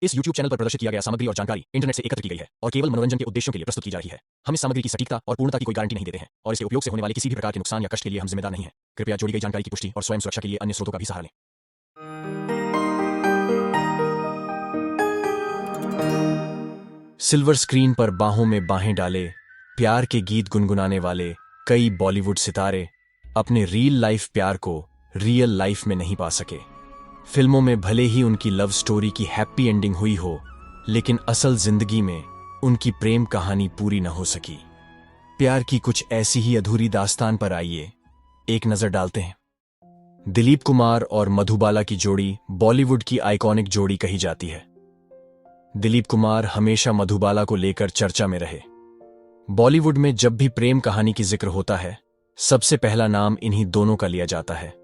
इस YouTube channel पर प्रदर्शित किया गया सामग्री और जानकारी इंटरनेट से एकत्र की गई है और केवल मनोरंजन के उद्देश्यों के लिए प्रस्तुत की जा रही है। हम इस सामग्री की सटीकता और पूर्णता की कोई गारंटी नहीं देते हैं और इसके उपयोग से होने वाले किसी भी प्रकार के नुकसान या कष्ट के लिए हम जिम्मेदार नहीं हैं। कृपया जोड़ी गई जानकारी की पुष्टि और स्वयं सुरक्षा के लिए अन्य स्रोतों का भी सहारा लें। सिल्वर स्क्रीन पर बाहों में बाहें डाले प्यार के गीत गुनगुनाने वाले कई बॉलीवुड सितारे अपने रियल लाइफ प्यार को रियल लाइफ में नहीं पा सके। फिल्मों में भले ही उनकी लव स्टोरी की हैप्पी एंडिंग हुई हो, लेकिन असल जिंदगी में उनकी प्रेम कहानी पूरी न हो सकी। प्यार की कुछ ऐसी ही अधूरी दास्तान पर आइए एक नजर डालते हैं। दिलीप कुमार और मधुबाला की जोड़ी बॉलीवुड की आइकॉनिक जोड़ी कही जाती है। दिलीप कुमार हमेशा मधुबाला को लेकर चर्चा में रहे। बॉलीवुड में जब भी प्रेम कहानी की जिक्र होता है, सबसे पहला नाम इन्हीं दोनों का लिया जाता है।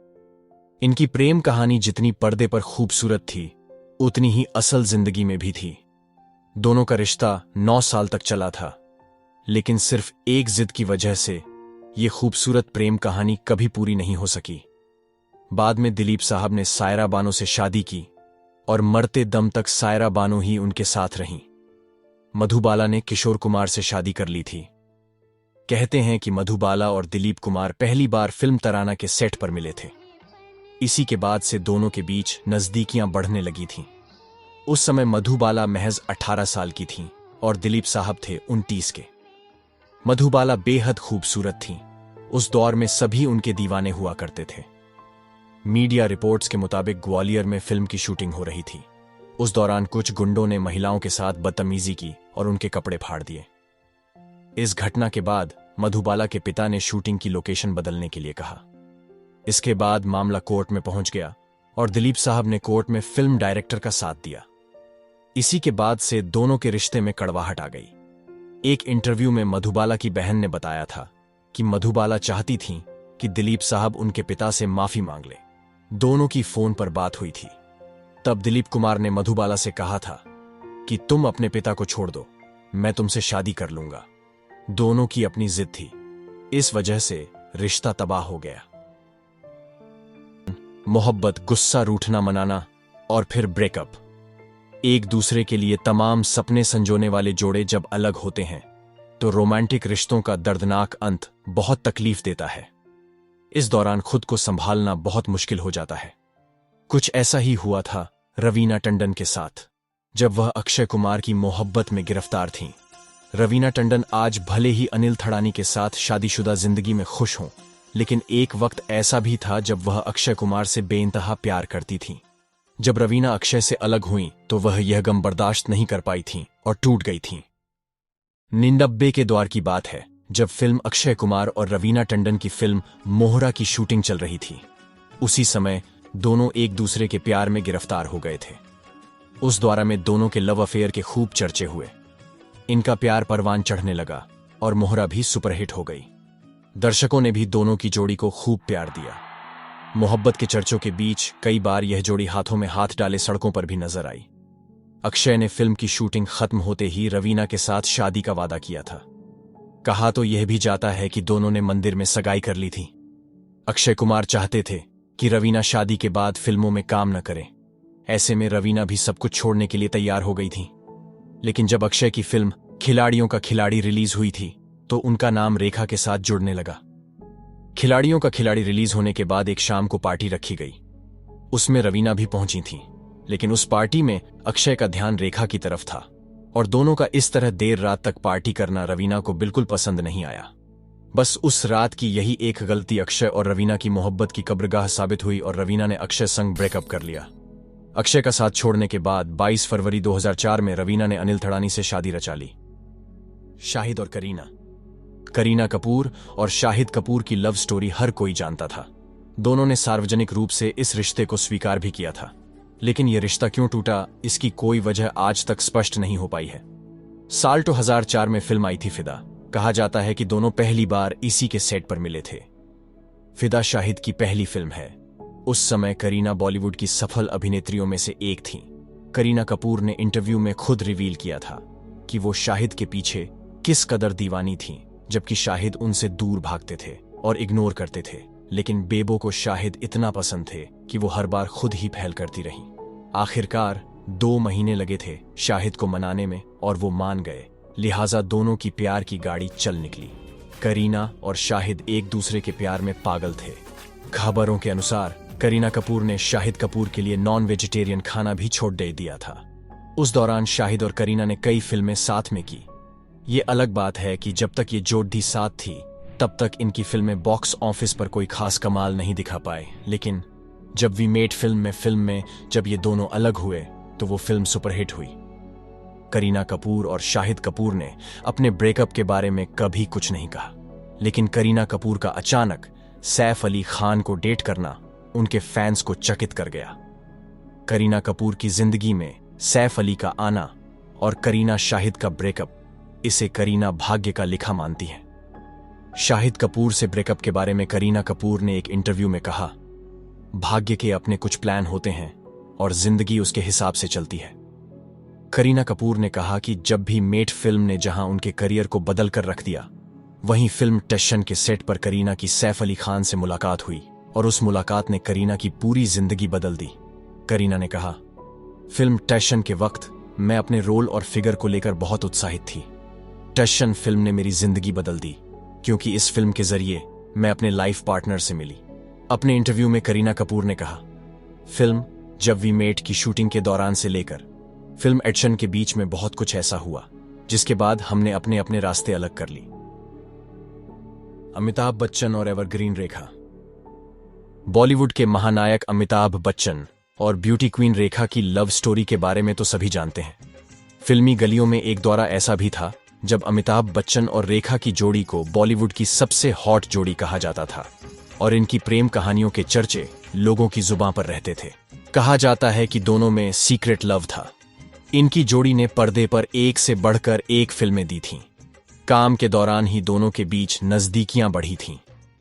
इनकी प्रेम कहानी जितनी पर्दे पर खूबसूरत थी, उतनी ही असल जिंदगी में भी थी। दोनों का रिश्ता 9 साल तक चला था, लेकिन सिर्फ एक जिद की वजह से यह खूबसूरत प्रेम कहानी कभी पूरी नहीं हो सकी। बाद में दिलीप साहब ने सायरा बानो से शादी की और मरते दम तक सायरा बानो ही उनके साथ रहीं। मधुबाला ने किशोर कुमार से शादी कर ली थी। कहते हैं कि मधुबाला और दिलीप कुमार पहली बार फिल्म तराना के सेट पर मिले थे। इसी के बाद से दोनों के बीच नजदीकियां बढ़ने लगी थीं। उस समय मधुबाला महज 18 साल की थीं और दिलीप साहब थे 29 के। मधुबाला बेहद खूबसूरत थीं। उस दौर में सभी उनके दीवाने हुआ करते थे। मीडिया रिपोर्ट्स के मुताबिक ग्वालियर में फिल्म की शूटिंग हो रही थी। उस दौरान कुछ गुंडों ने महिलाओं के साथ बदतमीजी की और उनके कपड़े फाड़ दिए। इस घटना के बाद मधुबाला के पिता ने शूटिंग की लोकेशन बदलने के लिए कहा। इसके बाद मामला कोर्ट में पहुंच गया और दिलीप साहब ने कोर्ट में फिल्म डायरेक्टर का साथ दिया। इसी के बाद से दोनों के रिश्ते में कड़वाहट आ गई। एक इंटरव्यू में मधुबाला की बहन ने बताया था कि मधुबाला चाहती थीं कि दिलीप साहब उनके पिता से माफी मांग लें। दोनों की फोन पर बात हुई थी। तब दिलीप कुमार ने मधुबाला से कहा था कि तुम अपने पिता को छोड़ दो, मैं तुमसे शादी कर लूंगा। दोनों की अपनी जिद थी। इस वजह से रिश्ता तबाह हो गया। मोहब्बत, गुस्सा, रूठना, मनाना और फिर ब्रेकअप। एक दूसरे के लिए तमाम सपने संजोने वाले जोड़े जब अलग होते हैं तो रोमांटिक रिश्तों का दर्दनाक अंत बहुत तकलीफ देता है। इस दौरान खुद को संभालना बहुत मुश्किल हो जाता है। कुछ ऐसा ही हुआ था रवीना टंडन के साथ, जब वह अक्षय कुमार की मोहब्बत में गिरफ्तार थीं। रवीना टंडन आज भले ही अनिल थड़ानी के साथ शादीशुदा जिंदगी में खुश हों, लेकिन एक वक्त ऐसा भी था जब वह अक्षय कुमार से बेइंतहा प्यार करती थीं। जब रवीना अक्षय से अलग हुईं तो वह यह गम बर्दाश्त नहीं कर पाई थीं और टूट गई थीं। 99 के दौर की बात है, जब फिल्म अक्षय कुमार और रवीना टंडन की फिल्म मोहरा की शूटिंग चल रही थी। उसी समय दोनों एक दूसरे के प्यार में गिरफ्तार हो गए थे। उस दौरान में दोनों के लव अफेयर के खूब चर्चे हुए। इनका प्यार परवान चढ़ने लगा और मोहरा भी सुपरहिट हो गई। दर्शकों ने भी दोनों की जोड़ी को खूब प्यार दिया। मोहब्बत के चर्चों के बीच कई बार यह जोड़ी हाथों में हाथ डाले सड़कों पर भी नजर आई। अक्षय ने फिल्म की शूटिंग खत्म होते ही रवीना के साथ शादी का वादा किया था। कहा तो यह भी जाता है कि दोनों ने मंदिर में सगाई कर ली थी। अक्षय कुमार चाहते थे कि रवीना शादी के बाद फिल्मों में काम न करे। ऐसे में रवीना भी सब कुछ छोड़ने के लिए तैयार हो गई थी। लेकिन जब अक्षय की फिल्म खिलाड़ियों का खिलाड़ी रिलीज हुई थी तो उनका नाम रेखा के साथ जुड़ने लगा। खिलाड़ियों का खिलाड़ी रिलीज होने के बाद एक शाम को पार्टी रखी गई। उसमें रवीना भी पहुंची थी, लेकिन उस पार्टी में अक्षय का ध्यान रेखा की तरफ था और दोनों का इस तरह देर रात तक पार्टी करना रवीना को बिल्कुल पसंद नहीं आया। बस उस रात की यही एक गलती अक्षय और रवीना की मोहब्बत की कब्रगाह साबित हुई और रवीना ने अक्षय संग ब्रेकअप कर लिया। अक्षय का साथ छोड़ने के बाद 22 फरवरी 2004 में रवीना ने अनिल थड़ानी से शादी रचा ली। शाहिद और करीना कपूर और शाहिद कपूर की लव स्टोरी हर कोई जानता था। दोनों ने सार्वजनिक रूप से इस रिश्ते को स्वीकार भी किया था, लेकिन यह रिश्ता क्यों टूटा, इसकी कोई वजह आज तक स्पष्ट नहीं हो पाई है। साल 2004 में फिल्म आई थी फिदा। कहा जाता है कि दोनों पहली बार इसी के सेट पर मिले थे। फिदा शाहिद की पहली फिल्म है। उस समय करीना बॉलीवुड की सफल अभिनेत्रियों में से एक थीं। करीना कपूर ने इंटरव्यू में खुद रिवील किया था कि वो शाहिद के पीछे किस कदर दीवानी थीं, जबकि शाहिद उनसे दूर भागते थे और इग्नोर करते थे। लेकिन बेबो को शाहिद इतना पसंद थे कि वो हर बार खुद ही पहल करती रहीं। आखिरकार 2 महीने लगे थे शाहिद को मनाने में और वो मान गए, लिहाजा दोनों की प्यार की गाड़ी चल निकली। करीना और शाहिद एक दूसरे के प्यार में पागल थे। खबरों के अनुसार करीना कपूर ने शाहिद कपूर के लिए नॉन वेजिटेरियन खाना भी छोड़ दे दिया था। उस दौरान शाहिद और करीना ने कई फिल्में साथ में की। ये अलग बात है कि जब तक ये जोड़ी साथ थी तब तक इनकी फिल्में बॉक्स ऑफिस पर कोई खास कमाल नहीं दिखा पाए, लेकिन जब वी मेट फिल्म में जब ये दोनों अलग हुए तो वो फिल्म सुपरहिट हुई। करीना कपूर और शाहिद कपूर ने अपने ब्रेकअप के बारे में कभी कुछ नहीं कहा, लेकिन करीना कपूर का अचानक सैफ अली खान को डेट करना उनके फैंस को चकित कर गया। करीना कपूर की जिंदगी में सैफ अली का आना और करीना शाहिद का ब्रेकअप, इसे करीना भाग्य का लिखा मानती है। शाहिद कपूर से ब्रेकअप के बारे में करीना कपूर ने एक इंटरव्यू में कहा, भाग्य के अपने कुछ प्लान होते हैं और जिंदगी उसके हिसाब से चलती है। करीना कपूर ने कहा कि जब भी मेट फिल्म ने जहां उनके करियर को बदल कर रख दिया, वहीं फिल्म टशन के सेट पर करीना की सैफ अली खान से मुलाकात हुई और उस मुलाकात ने करीना की पूरी जिंदगी बदल दी। करीना ने कहा, फिल्म टशन के वक्त मैं अपने रोल और फिगर को लेकर बहुत उत्साहित थी। टशन फिल्म ने मेरी जिंदगी बदल दी क्योंकि इस फिल्म के जरिए मैं अपने लाइफ पार्टनर से मिली। अपने इंटरव्यू में करीना कपूर ने कहा, फिल्म जब वी मेट की शूटिंग के दौरान से लेकर फिल्म एक्शन के बीच में बहुत कुछ ऐसा हुआ जिसके बाद हमने अपने अपने रास्ते अलग कर ली। अमिताभ बच्चन और एवरग्रीन रेखा। बॉलीवुड के महानायक अमिताभ बच्चन और ब्यूटी क्वीन रेखा की लव स्टोरी के बारे में तो सभी जानते हैं। फिल्मी गलियों में एक दौरा ऐसा भी था जब अमिताभ बच्चन और रेखा की जोड़ी को बॉलीवुड की सबसे हॉट जोड़ी कहा जाता था और इनकी प्रेम कहानियों के चर्चे लोगों की जुबां पर रहते थे। कहा जाता है कि दोनों में सीक्रेट लव था। इनकी जोड़ी ने पर्दे पर एक से बढ़कर एक फिल्में दी थीं। काम के दौरान ही दोनों के बीच नजदीकियां बढ़ी थीं।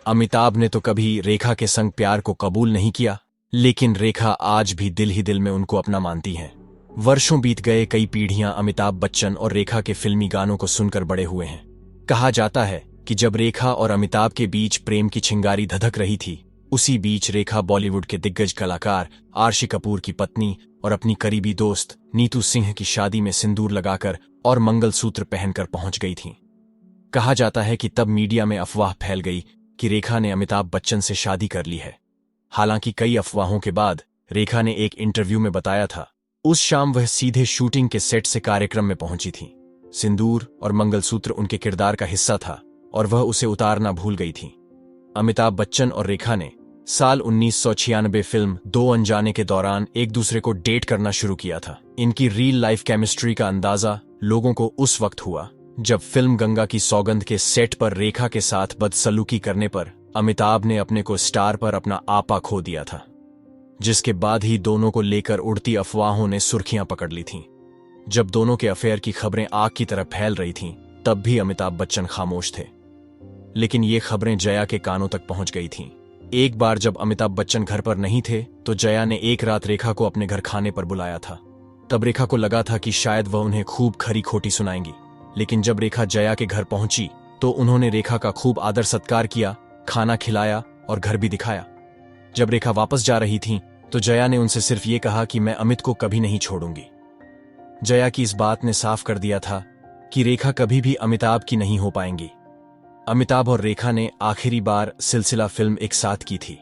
अमिताभ ने तो कभी रेखा के संग प्यार को कबूल नहीं किया, लेकिन रेखा आज भी दिल ही दिल में उनको अपना मानती हैं। वर्षों बीत गए, कई पीढ़ियां अमिताभ बच्चन और रेखा के फिल्मी गानों को सुनकर बड़े हुए हैं। कहा जाता है कि जब रेखा और अमिताभ के बीच प्रेम की चिंगारी धधक रही थी, उसी बीच रेखा बॉलीवुड के दिग्गज कलाकार आरशी कपूर की पत्नी और अपनी करीबी दोस्त नीतू सिंह की शादी में सिंदूर लगाकर और मंगलसूत्र पहनकर पहुंच गई थीं। कहा जाता है कि तब मीडिया में अफवाह फैल गई कि रेखा ने अमिताभ बच्चन से शादी कर ली है। हालांकि कई अफवाहों के बाद रेखा ने एक इंटरव्यू में बताया था, उस शाम वह सीधे शूटिंग के सेट से कार्यक्रम में पहुंची थी। सिंदूर और मंगलसूत्र उनके किरदार का हिस्सा था और वह उसे उतारना भूल गई थी। अमिताभ बच्चन और रेखा ने साल 1996 फिल्म दो अनजाने के दौरान एक दूसरे को डेट करना शुरू किया था। इनकी रियल लाइफ केमिस्ट्री का अंदाजा लोगों को उस वक्त हुआ जब फिल्म गंगा की सौगंध के सेट पर रेखा के साथ बदसलूकी करने पर अमिताभ ने अपने को स्टार पर अपना आपा खो दिया था, जिसके बाद ही दोनों को लेकर उड़ती अफवाहों ने सुर्खियां पकड़ ली थीं। जब दोनों के अफेयर की खबरें आग की तरह फैल रही थीं, तब भी अमिताभ बच्चन खामोश थे। लेकिन ये खबरें जया के कानों तक पहुंच गई थीं। एक बार जब अमिताभ बच्चन घर पर नहीं थे तो जया ने एक रात रेखा को अपने घर खाने पर बुलाया था। तब रेखा को लगा था कि शायद वह उन्हें खूब खरी खोटी सुनाएंगी, लेकिन जब रेखा जया के घर पहुंची तो उन्होंने रेखा का खूब आदर सत्कार किया, खाना खिलाया और घर भी दिखाया। जब रेखा वापस जा रही थीं तो जया ने उनसे सिर्फ ये कहा कि मैं अमित को कभी नहीं छोड़ूंगी। जया की इस बात ने साफ कर दिया था कि रेखा कभी भी अमिताभ की नहीं हो पाएंगी। अमिताभ और रेखा ने आखिरी बार सिलसिला फिल्म एक साथ की थी।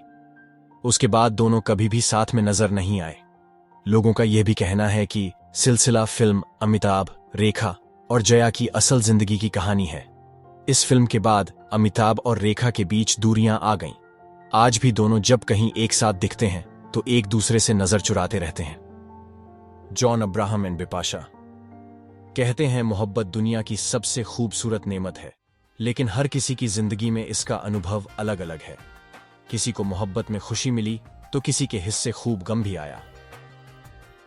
उसके बाद दोनों कभी भी साथ में नजर नहीं आए। लोगों का यह भी कहना है कि सिलसिला फिल्म अमिताभ, रेखा और जया की असल जिंदगी की कहानी है। इस फिल्म के बाद अमिताभ और रेखा के बीच दूरियां आ गईं। आज भी दोनों जब कहीं एक साथ दिखते हैं तो एक दूसरे से नजर चुराते रहते हैं। John Abraham and Bipasha. कहते हैं मोहब्बत दुनिया की सबसे खूबसूरत नेमत है, लेकिन हर किसी की जिंदगी में इसका अनुभव अलग अलग है। किसी को मोहब्बत में खुशी मिली तो किसी के हिस्से खूब गम भी आया।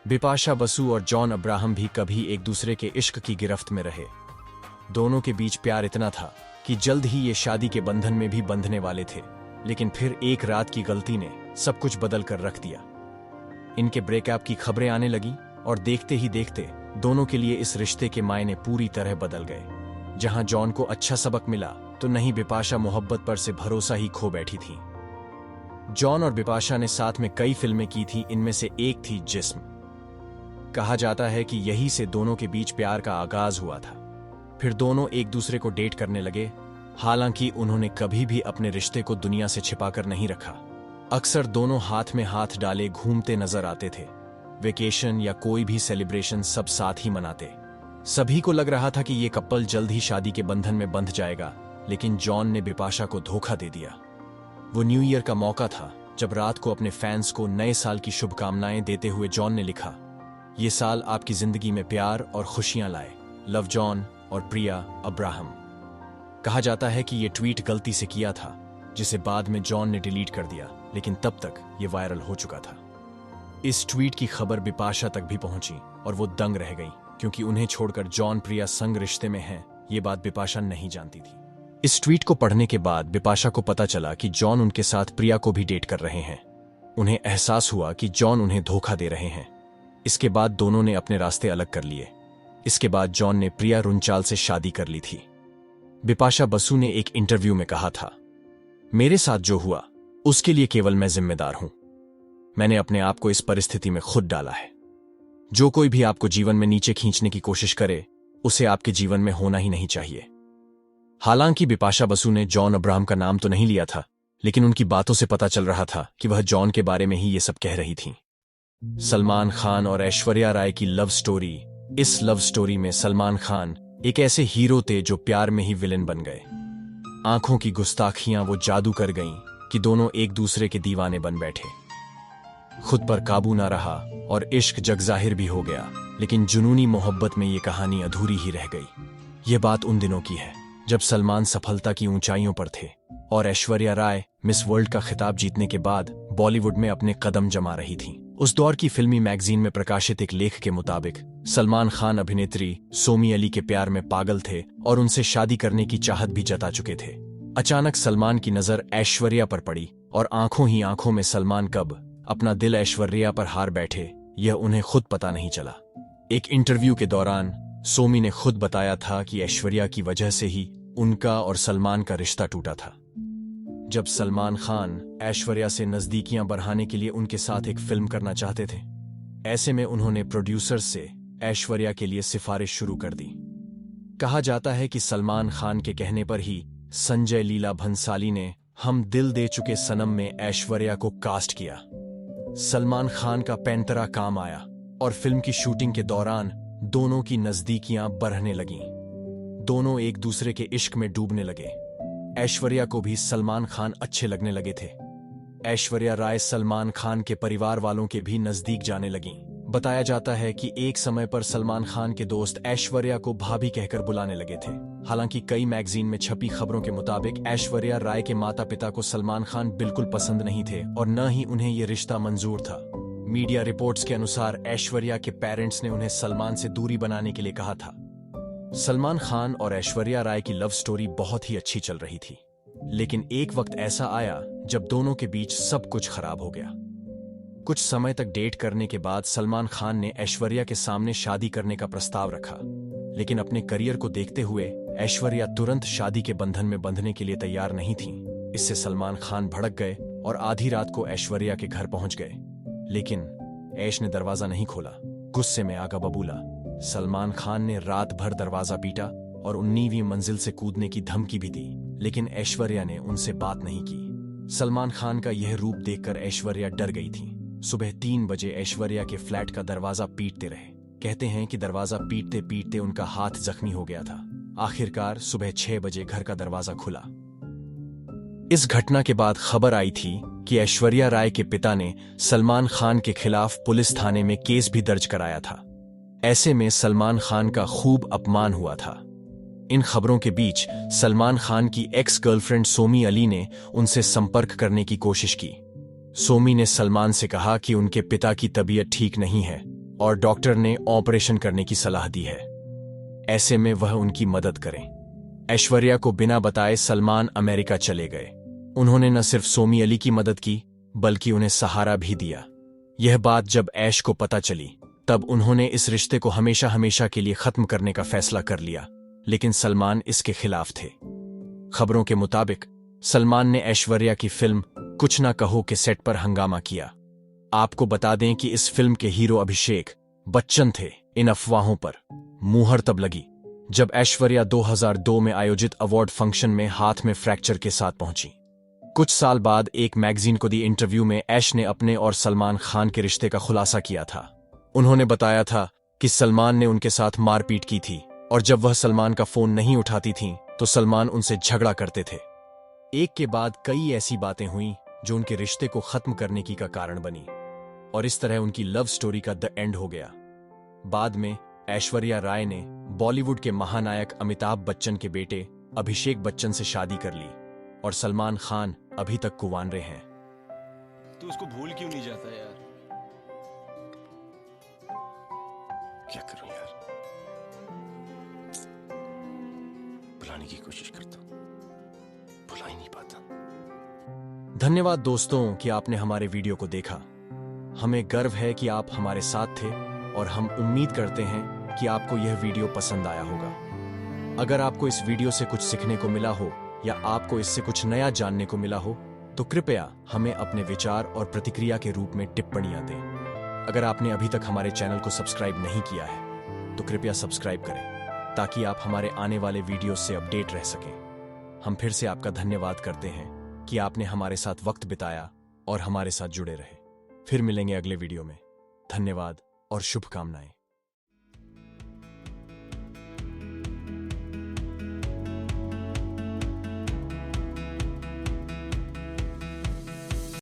बिपाशा बसु और जॉन अब्राहम भी कभी एक दूसरे के इश्क की गिरफ्त में रहे। दोनों के बीच प्यार इतना था कि जल्द ही ये शादी के बंधन में भी बंधने वाले थे, लेकिन फिर एक रात की गलती ने सब कुछ बदल कर रख दिया। इनके ब्रेकअप की खबरें आने लगी और देखते ही देखते दोनों के लिए इस रिश्ते के मायने पूरी तरह बदल गए। जहां जॉन को अच्छा सबक मिला तो नहीं बिपाशा मोहब्बत पर से भरोसा ही खो बैठी थी। जॉन और बिपाशा ने साथ में कई फिल्में की थी, इनमें से एक थी जिस्म। कहा जाता है कि यही से दोनों के बीच प्यार का आगाज हुआ था। फिर दोनों एक दूसरे को डेट करने लगे, हालांकि उन्होंने कभी भी अपने रिश्ते को दुनिया से छिपाकर नहीं रखा। अक्सर दोनों हाथ में हाथ डाले घूमते नजर आते थे। वेकेशन या कोई भी सेलिब्रेशन सब साथ ही मनाते। सभी को लग रहा था कि ये कपल जल्द ही शादी के बंधन में बंध जाएगा, लेकिन जॉन ने बिपाशा को धोखा दे दिया। वो न्यू ईयर का मौका था जब रात को अपने फैंस को नए साल की शुभकामनाएं देते हुए जॉन ने लिखा, ये साल आपकी जिंदगी में प्यार और खुशियां लाए, लव जॉन और प्रिया अब्राहम। कहा जाता है कि यह ट्वीट गलती से किया था, जिसे बाद में जॉन ने डिलीट कर दिया, लेकिन तब तक यह वायरल हो चुका था। इस ट्वीट की खबर बिपाशा तक भी पहुंची और वो दंग रह गई, क्योंकि उन्हें छोड़कर जॉन प्रिया संग रिश्ते में हैं, ये बात बिपाशा नहीं जानती थी। इस ट्वीट को पढ़ने के बाद बिपाशा को पता चला कि जॉन उनके साथ प्रिया को भी डेट कर रहे हैं। उन्हें एहसास हुआ कि जॉन उन्हें धोखा दे रहे हैं। इसके बाद दोनों ने अपने रास्ते अलग कर लिए। इसके बाद जॉन ने प्रिया रुंचाल से शादी कर ली थी। बिपाशा बसु ने एक इंटरव्यू में कहा था, मेरे साथ जो हुआ उसके लिए केवल मैं जिम्मेदार हूं। मैंने अपने आप को इस परिस्थिति में खुद डाला है। जो कोई भी आपको जीवन में नीचे खींचने की कोशिश करे, उसे आपके जीवन में होना ही नहीं चाहिए। हालांकि बिपाशा बसु ने जॉन अब्राहम का नाम तो नहीं लिया था, लेकिन उनकी बातों से पता चल रहा था कि वह जॉन के बारे में ही ये सब कह रही थीं। सलमान खान और ऐश्वर्या राय की लव स्टोरी। इस लव स्टोरी में सलमान खान एक ऐसे हीरो थे जो प्यार में ही विलेन बन गए। आंखों की गुस्ताखियां वो जादू कर गईं कि दोनों एक दूसरे के दीवाने बन बैठे। खुद पर काबू ना रहा और इश्क जगजाहिर भी हो गया, लेकिन जुनूनी मोहब्बत में ये कहानी अधूरी ही रह गई। ये बात उन दिनों की है जब सलमान सफलता की ऊंचाइयों पर थे और ऐश्वर्या राय मिस वर्ल्ड का खिताब जीतने के बाद बॉलीवुड में अपने कदम जमा रही थीं। उस दौर की फिल्मी मैगजीन में प्रकाशित एक लेख के मुताबिक सलमान खान अभिनेत्री सोमी अली के प्यार में पागल थे और उनसे शादी करने की चाहत भी जता चुके थे। अचानक सलमान की नजर ऐश्वर्या पर पड़ी और आंखों ही आंखों में सलमान कब अपना दिल ऐश्वर्या पर हार बैठे, यह उन्हें खुद पता नहीं चला। एक इंटरव्यू के दौरान सोमी ने खुद बताया था कि ऐश्वर्या की वजह से ही उनका और सलमान का रिश्ता टूटा था। जब सलमान खान ऐश्वर्या से नजदीकियां बढ़ाने के लिए उनके साथ एक फिल्म करना चाहते थे, ऐसे में उन्होंने प्रोड्यूसर से ऐश्वर्या के लिए सिफारिश शुरू कर दी। कहा जाता है कि सलमान खान के कहने पर ही संजय लीला भंसाली ने हम दिल दे चुके सनम में ऐश्वर्या को कास्ट किया। सलमान खान का पैंतरा काम आया और फिल्म की शूटिंग के दौरान दोनों की नजदीकियां बढ़ने लगीं। दोनों एक दूसरे के इश्क में डूबने लगे। ऐश्वर्या को भी सलमान खान अच्छे लगने लगे थे। ऐश्वर्या राय सलमान खान के परिवार वालों के भी नजदीक जाने लगीं। बताया जाता है कि एक समय पर सलमान खान के दोस्त ऐश्वर्या को भाभी कहकर बुलाने लगे थे। हालांकि कई मैगजीन में छपी खबरों के मुताबिक ऐश्वर्या राय के माता पिता को सलमान खान बिल्कुल पसंद नहीं थे और न ही उन्हें यह रिश्ता मंजूर था। मीडिया रिपोर्ट्स के अनुसार ऐश्वर्या के पेरेंट्स ने उन्हें सलमान से दूरी बनाने के लिए कहा था। सलमान खान और ऐश्वर्या राय की लव स्टोरी बहुत ही अच्छी चल रही थी, लेकिन एक वक्त ऐसा आया जब दोनों के बीच सब कुछ खराब हो गया। कुछ समय तक डेट करने के बाद सलमान खान ने ऐश्वर्या के सामने शादी करने का प्रस्ताव रखा, लेकिन अपने करियर को देखते हुए ऐश्वर्या तुरंत शादी के बंधन में बंधने के लिए तैयार नहीं थी। इससे सलमान खान भड़क गए और आधी रात को ऐश्वर्या के घर पहुंच गए, लेकिन ऐश ने दरवाजा नहीं खोला। गुस्से में आगा बबूला। सलमान खान ने रात भर दरवाजा पीटा और 19वीं मंजिल से कूदने की धमकी भी दी, लेकिन ऐश्वर्या ने उनसे बात नहीं की। सलमान खान का यह रूप देखकर ऐश्वर्या डर गई थी। सुबह 3 बजे ऐश्वर्या के फ्लैट का दरवाजा पीटते रहे। कहते हैं कि दरवाजा पीटते पीटते उनका हाथ जख्मी हो गया था। आखिरकार सुबह 6 बजे घर का दरवाजा खुला। इस घटना के बाद खबर आई थी कि ऐश्वर्या राय के पिता ने सलमान खान के खिलाफ पुलिस थाने में केस भी दर्ज कराया था। ऐसे में सलमान खान का खूब अपमान हुआ था। इन खबरों के बीच सलमान खान की एक्स गर्लफ्रेंड सोमी अली ने उनसे संपर्क करने की कोशिश की। सोमी ने सलमान से कहा कि उनके पिता की तबीयत ठीक नहीं है और डॉक्टर ने ऑपरेशन करने की सलाह दी है। ऐसे में वह उनकी मदद करें। ऐश्वर्या को बिना बताए सलमान अमेरिका चले गए। उन्होंने न सिर्फ सोमी अली की मदद की, बल्कि उन्हें सहारा भी दिया। यह बात जब ऐश को पता चली, तब उन्होंने इस रिश्ते को हमेशा हमेशा के लिए खत्म करने का फैसला कर लिया, लेकिन सलमान इसके खिलाफ थे। खबरों के मुताबिक सलमान ने ऐश्वर्या की फिल्म कुछ ना कहो के सेट पर हंगामा किया। आपको बता दें कि इस फिल्म के हीरो अभिषेक बच्चन थे। इन अफवाहों पर मुहर तब लगी जब ऐश्वर्या 2002 में आयोजित अवार्ड फंक्शन में हाथ में फ्रैक्चर के साथ पहुंची। कुछ साल बाद एक मैगजीन को दी इंटरव्यू में ऐश ने अपने और सलमान खान के रिश्ते का खुलासा किया था। उन्होंने बताया था कि सलमान ने उनके साथ मारपीट की थी और जब वह सलमान का फोन नहीं उठाती थीं तो सलमान उनसे झगड़ा करते थे। एक के बाद कई ऐसी बातें हुईं जो उनके रिश्ते को खत्म करने की का कारण बनी और इस तरह उनकी लव स्टोरी का द एंड हो गया। बाद में ऐश्वर्या राय ने बॉलीवुड के महानायक अमिताभ बच्चन के बेटे अभिषेक बच्चन से शादी कर ली और सलमान खान अभी तक कुंवारे हैं। तू उसको भूल क्यों नहीं जाता यार? क्या करूं यार, भुलाने की कोशिश करता हूं, भुला ही नहीं पाता। धन्यवाद दोस्तों कि आपने हमारे वीडियो को देखा। हमें गर्व है कि आप हमारे साथ थे और हम उम्मीद करते हैं कि आपको यह वीडियो पसंद आया होगा। अगर आपको इस वीडियो से कुछ सीखने को मिला हो या आपको इससे कुछ नया जानने को मिला हो तो कृपया हमें अपने विचार और प्रतिक्रिया के रूप में टिप्पणियां दें। अगर आपने अभी तक हमारे चैनल को सब्सक्राइब नहीं किया है तो कृपया सब्सक्राइब करें ताकि आप हमारे आने वाले वीडियो से अपडेट रह सकें। हम फिर से आपका धन्यवाद करते हैं कि आपने हमारे साथ वक्त बिताया और हमारे साथ जुड़े रहे। फिर मिलेंगे अगले वीडियो में। धन्यवाद और शुभकामनाएं।